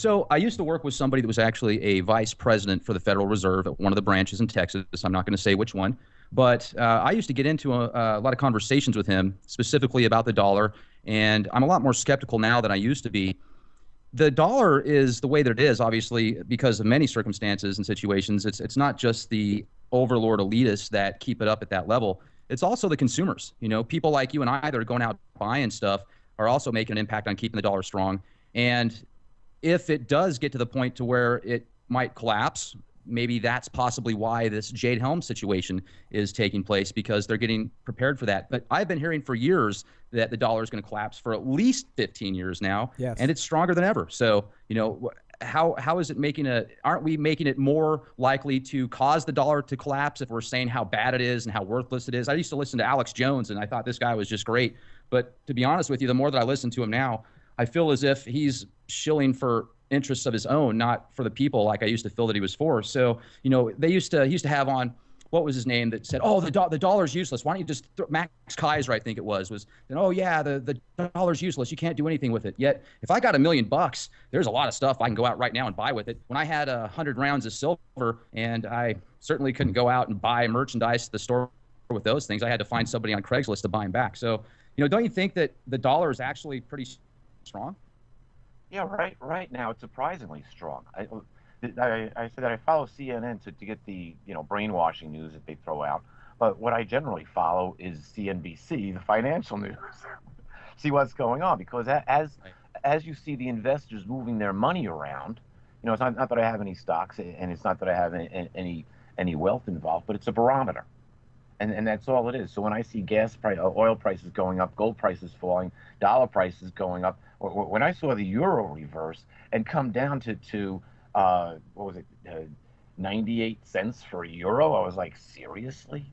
So I used to work with somebody that was actually a vice president for the Federal Reserve at one of the branches in Texas. I'm not going to say which one, but I used to get into a lot of conversations with him specifically about the dollar. And I'm a lot more skeptical now than I used to be. The dollar is the way that it is, obviously, because of many circumstances and situations. It's not just the overlord elitists that keep it up at that level. It's also the consumers. You know, people like you and I that are going out buying stuff are also making an impact on keeping the dollar strong. And if it does get to the point to where it might collapse, maybe that's possibly why this Jade Helm situation is taking place, because they're getting prepared for that. But I've been hearing for years that the dollar is going to collapse for at least 15 years now, Yes. and it's stronger than ever. So, you know, how is it making aren't we making it more likely to cause the dollar to collapse if we're saying how bad it is and how worthless it is? I used to listen to Alex Jones, and I thought this guy was just great. But to be honest with you, the more that I listen to him now, I feel as if he's shilling for interests of his own, not for the people like I used to feel that he was for. So, you know, he used to have on, what was his name, that said, oh, the dollar's useless. Why don't you just Max Kaiser, I think it was, oh yeah, the dollar's useless. You can't do anything with it. Yet if I got $1 million, there's a lot of stuff I can go out right now and buy with it. When I had 100 rounds of silver, and I certainly couldn't go out and buy merchandise at the store with those things, I had to find somebody on Craigslist to buy them back. So, you know, don't you think that the dollar is actually pretty strong? Yeah, right now it's surprisingly strong. I said that I follow CNN to get the brainwashing news that they throw out, but what I generally follow is CNBC, the financial news, see what's going on, because as you see the investors moving their money around, it's not that I have any stocks, and it's not that I have any wealth involved, but it's a barometer. And that's all it is. So when I see oil prices going up, gold prices falling, dollar prices going up, or when I saw the euro reverse and come down to what was it, 98 cents for a euro, I was like, seriously?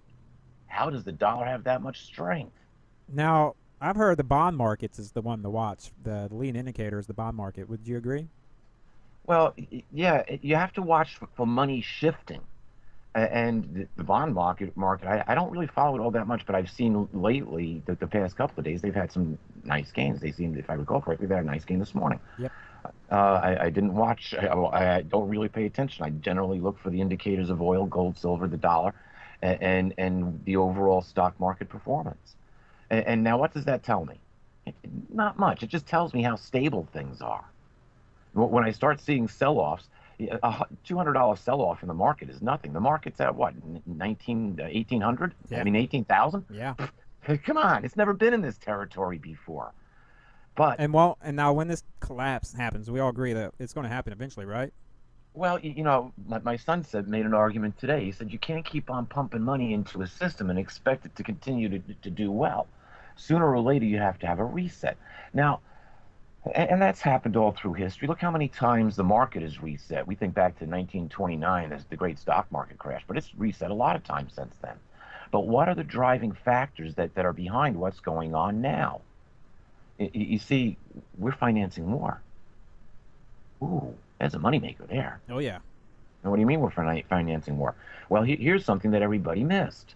How does the dollar have that much strength? Now, I've heard the bond markets is the one to watch. The leading indicator is the bond market. Would you agree? Well, yeah, you have to watch for money shifting. And the bond market, I don't really follow it all that much, but I've seen lately that the past couple of days they've had some nice gains. They seem, if I recall correctly, they had a nice gain this morning. Yep. I didn't watch. I don't really pay attention. I generally look for the indicators of oil, gold, silver, the dollar, and the overall stock market performance. And now, what does that tell me? Not much. It just tells me how stable things are. When I start seeing sell-offs, a $200 sell-off in the market is nothing. The market's at what, 1800? Yeah. I mean, 18,000? Yeah. Come on, it's never been in this territory before. But And now when this collapse happens, we all agree that it's going to happen eventually, right? well, my son made an argument today. He said you can't keep on pumping money into a system and expect it to continue to do well. Sooner or later, you have to have a reset. Now, and that's happened all through history. Look how many times the market has reset. We think back to 1929 as the great stock market crash, but it's reset a lot of times since then. But what are the driving factors that are behind what's going on now? You see, we're financing war. Ooh, there's a moneymaker there. Oh, yeah. And what do you mean we're financing war? Well, here's something that everybody missed.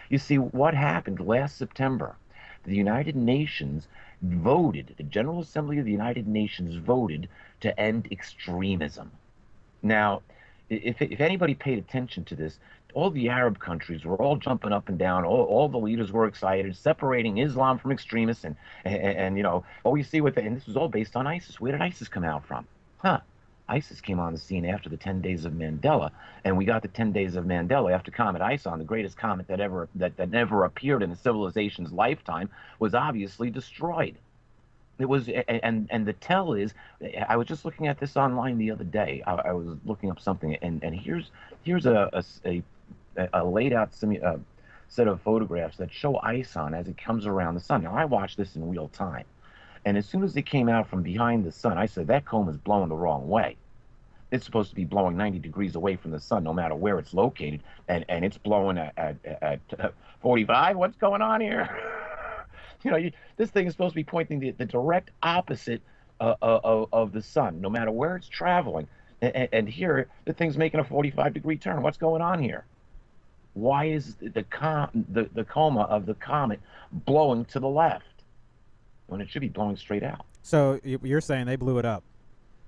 You see, what happened last September? The United Nations voted, the General Assembly of the United Nations voted to end extremism. Now, if anybody paid attention to this, all the Arab countries were all jumping up and down. All the leaders were excited, separating Islam from extremists, and what we see and this was all based on ISIS. Where did ISIS come out from? ISIS came on the scene after the 10 days of Mandela, and we got the 10 days of Mandela after Comet Ison, the greatest comet that never appeared in a civilization's lifetime, was obviously destroyed. It was, and the tell is, I was just looking at this online the other day. I was looking up something, and here's a laid out set of photographs that show Ison as it comes around the sun. Now, I watched this in real time. And as soon as it came out from behind the sun, I said, that cone is blowing the wrong way. It's supposed to be blowing 90 degrees away from the sun, no matter where it's located. And it's blowing at 45. What's going on here? This thing is supposed to be pointing the direct opposite of the sun, no matter where it's traveling. And here, the thing's making a 45-degree turn. What's going on here? Why is the coma of the comet blowing to the left when it should be blowing straight out? So you're saying they blew it up?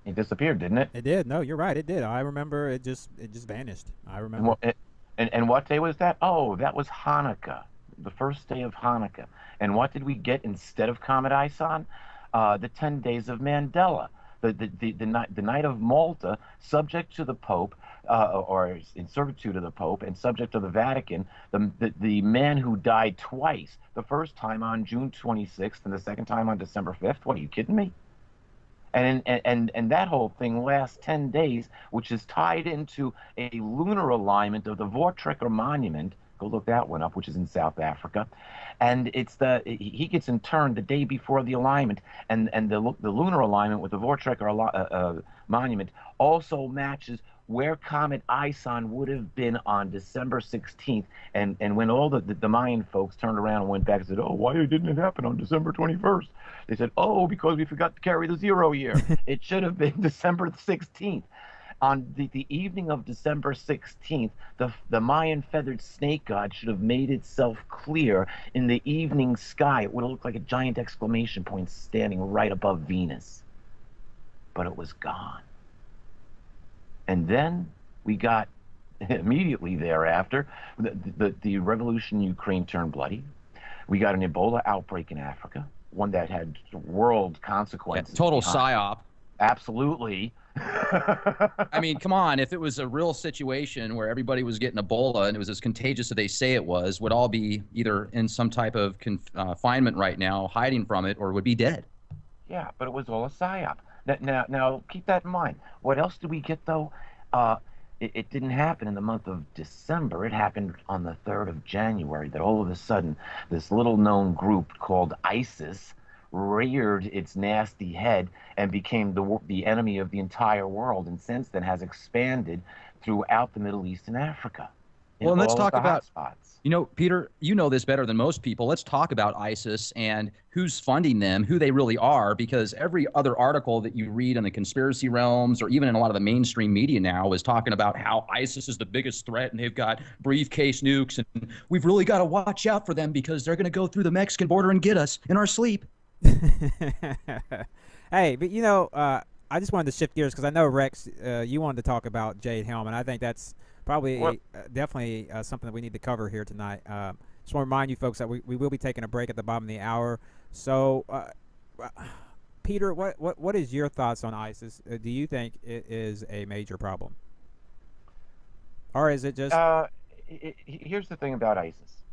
It disappeared, didn't it? It did. No, you're right. It did. I remember it just vanished. I And remember. what, and what day was that? Oh, that was Hanukkah, the first day of Hanukkah. And what did we get instead of Comet Ison? The 10 days of Mandela, the night of Malta, subject to the Pope, or in servitude of the Pope, and subject to the Vatican, the man who died twice, the first time on June 26th and the second time on December 5th. What, are you kidding me? And that whole thing lasts 10 days, which is tied into a lunar alignment of the Voortrekker Monument. Go look that one up, which is in South Africa. And he gets interned the day before the alignment, and the lunar alignment with the Voortrekker Monument also matches where Comet Ison would have been on December 16th. And when all the Mayan folks turned around and went back and said, oh, why didn't it happen on December 21st? They said, oh, because we forgot to carry the 0 year. It should have been December 16th. On the evening of December 16th, the Mayan feathered snake god should have made itself clear in the evening sky. It would have looked like a giant exclamation point standing right above Venus. But it was gone. And then we got, immediately thereafter, the revolution in Ukraine turned bloody. We got an Ebola outbreak in Africa, one that had world consequences. Yeah, total psyop. Absolutely. I mean, come on. If it was a real situation where everybody was getting Ebola and it was as contagious as they say it was, would all be either in some type of confinement right now, hiding from it, or would be dead. Yeah, but it was all a psyop. Now, keep that in mind. What else did we get, though? It didn't happen in the month of December. It happened on the 3rd of January, that all of a sudden this little-known group called ISIS reared its nasty head and became the enemy of the entire world, and since then has expanded throughout the Middle East and Africa. Well, and let's talk about hotspots. You know, Peter, you know this better than most people. Let's talk about ISIS and who's funding them, who they really are, because every other article that you read in the conspiracy realms or even in a lot of the mainstream media now is talking about how ISIS is the biggest threat and they've got briefcase nukes and we've really got to watch out for them because they're going to go through the Mexican border and get us in our sleep. Hey, but you know, I just wanted to shift gears because I know, Rex, you wanted to talk about Jade Helm, and I think that's probably definitely something that we need to cover here tonight. Just want to remind you folks that we will be taking a break at the bottom of the hour. So, Peter, what is your thoughts on ISIS? Do you think it is a major problem? Or is it just... here's the thing about ISIS.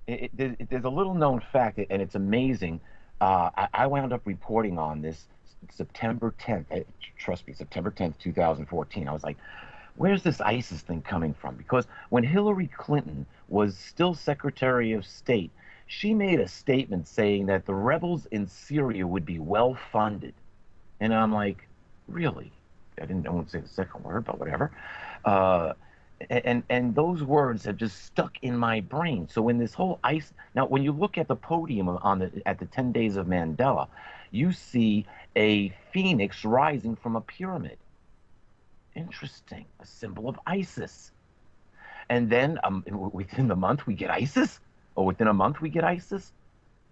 There's a little-known fact, and it's amazing. I wound up reporting on this September 10th. Trust me, September 10th, 2014. I was like, where's this ISIS thing coming from? Because when Hillary Clinton was still Secretary of State, she made a statement saying that the rebels in Syria would be well funded. And I'm like, really? I won't say the second word, but whatever. And those words have just stuck in my brain. So when this whole ISIS, now when you look at the podium at the 10 days of Mandela, you see a phoenix rising from a pyramid. Interesting, a symbol of ISIS. And then within the month we get ISIS, or within a month we get ISIS.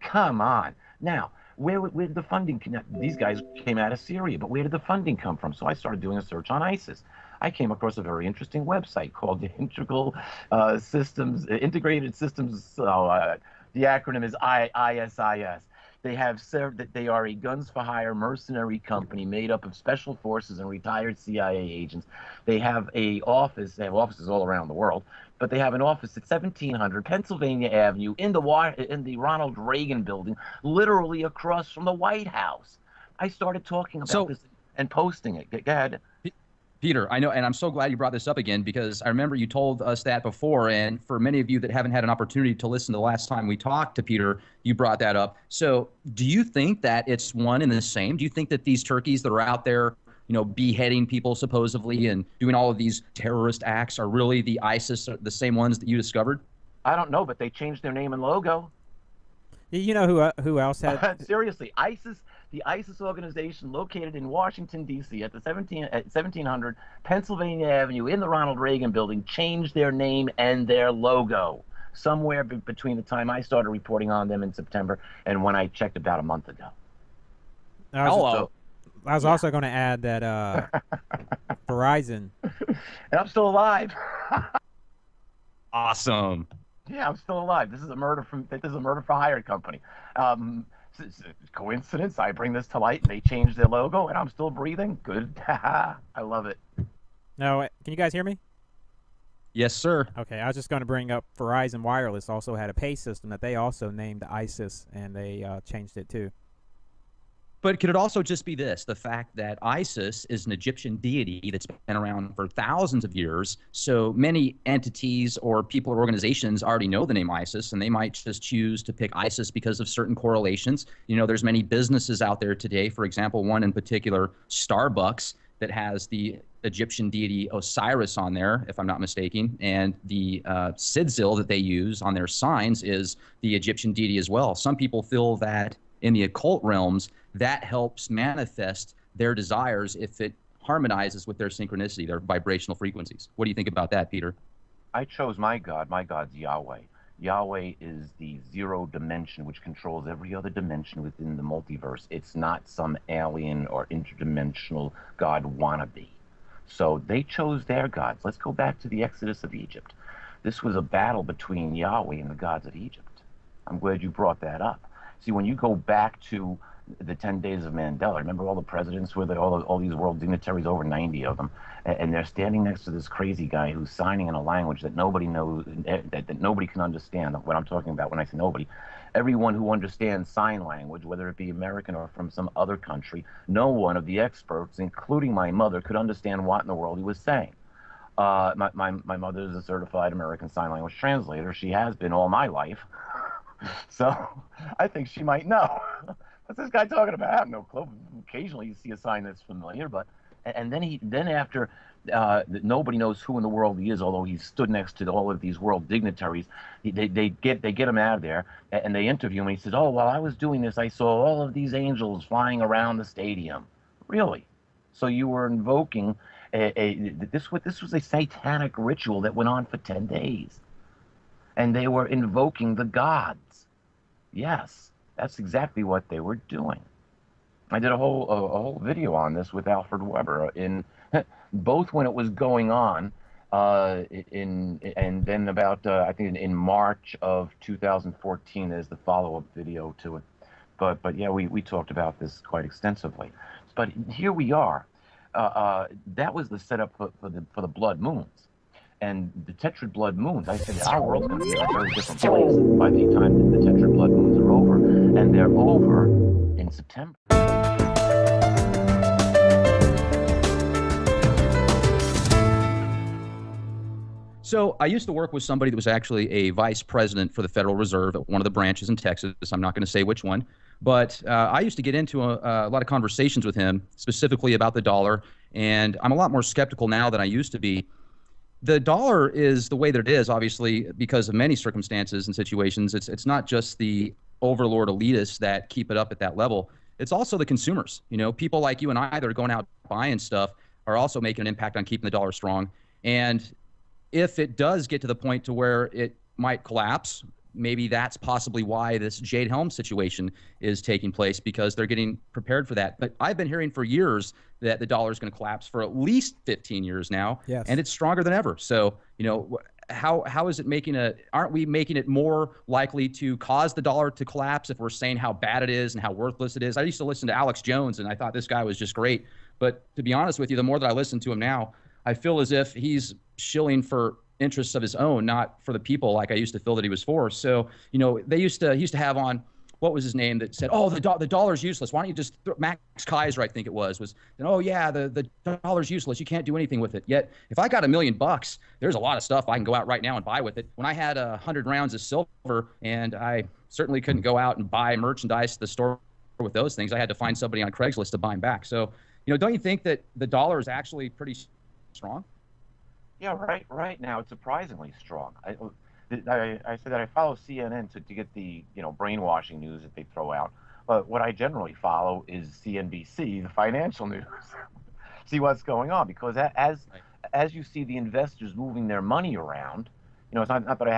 Come on. Now, where did the funding come? These guys came out of Syria, but where did the funding come from? So I started doing a search on ISIS. I came across a very interesting website called the Integrated Systems. The acronym is ISIS. They have served that they are a guns for hire mercenary company made up of special forces and retired CIA agents. They have a office. They have offices all around the world, but they have an office at 1700 Pennsylvania Avenue in the Ronald Reagan building, literally across from the White House. I started talking about this and posting it. Go ahead. Peter, I know, and I'm so glad you brought this up again because I remember you told us that before, and for many of you that haven't had an opportunity to listen to the last time we talked to Peter, you brought that up. So do you think that it's one and the same? Do you think that these turkeys that are out there, you know, beheading people supposedly and doing all of these terrorist acts are really the ISIS, the same ones that you discovered? I don't know, but they changed their name and logo. You know who else had... Seriously, ISIS... The ISIS organization located in Washington, D.C. at 1700 Pennsylvania Avenue in the Ronald Reagan building changed their name and their logo somewhere between the time I started reporting on them in September and when I checked about a month ago. Hello. I was also going to add that Verizon. And I'm still alive. Awesome. Yeah, I'm still alive. This is a murder for hire company. Coincidence? I bring this to light, and they change their logo, and I'm still breathing. Good. I love it. No, can you guys hear me? Yes, sir. Okay, I was just going to bring up Verizon Wireless also had a pay system that they also named ISIS, and they changed it too. But could it also just be this, the fact that Isis is an Egyptian deity that's been around for thousands of years, so many entities or people or organizations already know the name Isis, and they might just choose to pick Isis because of certain correlations. You know, there's many businesses out there today, for example, one in particular, Starbucks, that has the Egyptian deity Osiris on there, if I'm not mistaken, and the sigil that they use on their signs is the Egyptian deity as well. Some people feel that in the occult realms, that helps manifest their desires if it harmonizes with their synchronicity, their vibrational frequencies. What do you think about that, Peter? I chose my God. My God's Yahweh. Yahweh is the zero dimension which controls every other dimension within the multiverse. It's not some alien or interdimensional God wannabe. So they chose their gods. Let's go back to the Exodus of Egypt. This was a battle between Yahweh and the gods of Egypt. I'm glad you brought that up. See, when you go back to the 10 days of Mandela, remember all the presidents were there, all these world dignitaries, over 90 of them, and they're standing next to this crazy guy who's signing in a language that nobody knows, that nobody can understand. What I'm talking about when I say nobody, everyone who understands sign language, whether it be American or from some other country, no one of the experts, including my mother, could understand what in the world he was saying. My mother is a certified American Sign Language translator. She has been all my life. So I think she might know. What's this guy talking about? I have no clue. Occasionally you see a sign that's familiar, but and then after nobody knows who in the world he is, although he stood next to all of these world dignitaries. They get him out of there and they interview him. And he says, "Oh, while I was doing this, I saw all of these angels flying around the stadium." Really? So you were invoking this was a satanic ritual that went on for 10 days. And they were invoking the gods. Yes, that's exactly what they were doing. I did a whole video on this with Alfred Weber in both when it was going on, and then about I think in March of 2014. There's the follow-up video to it. But yeah, we talked about this quite extensively. But here we are. That was the setup for the blood moons. And the tetrad blood moons, I said our world's going to be in a very different place by the time the tetrad blood moons are over. And they're over in September. So I used to work with somebody that was actually a vice president for the Federal Reserve at one of the branches in Texas. I'm not going to say which one. But I used to get into a lot of conversations with him, specifically about the dollar. And I'm a lot more skeptical now than I used to be. The dollar is the way that it is, obviously, because of many circumstances and situations. It's not just the overlord elitists that keep it up at that level. It's also the consumers. You know, people like you and I that are going out buying stuff are also making an impact on keeping the dollar strong. And if it does get to the point to where it might collapse, maybe that's possibly why this Jade Helm situation is taking place, because they're getting prepared for that. But I've been hearing for years that the dollar is going to collapse for at least 15 years now, yes, and it's stronger than ever. So, you know, how is it aren't we making it more likely to cause the dollar to collapse if we're saying how bad it is and how worthless it is? I used to listen to Alex Jones, and I thought this guy was just great. But to be honest with you, the more that I listen to him now, I feel as if he's shilling for interests of his own, not for the people like I used to feel that he was for. So, you know, he used to have on, what was his name, that said, oh, the dollar's useless. Why don't you just Max Kaiser, I think it was, oh yeah, the dollar's useless. You can't do anything with it. Yet if I got $1 million, there's a lot of stuff I can go out right now and buy with it. When I had 100 rounds of silver, and I certainly couldn't go out and buy merchandise at the store with those things, I had to find somebody on Craigslist to buy them back. So, you know, don't you think that the dollar is actually pretty strong? Yeah, right now it's surprisingly strong. I said that I follow CNN to get the brainwashing news that they throw out. But what I generally follow is CNBC, the financial news. See what's going on, because as you see the investors moving their money around, it's not that I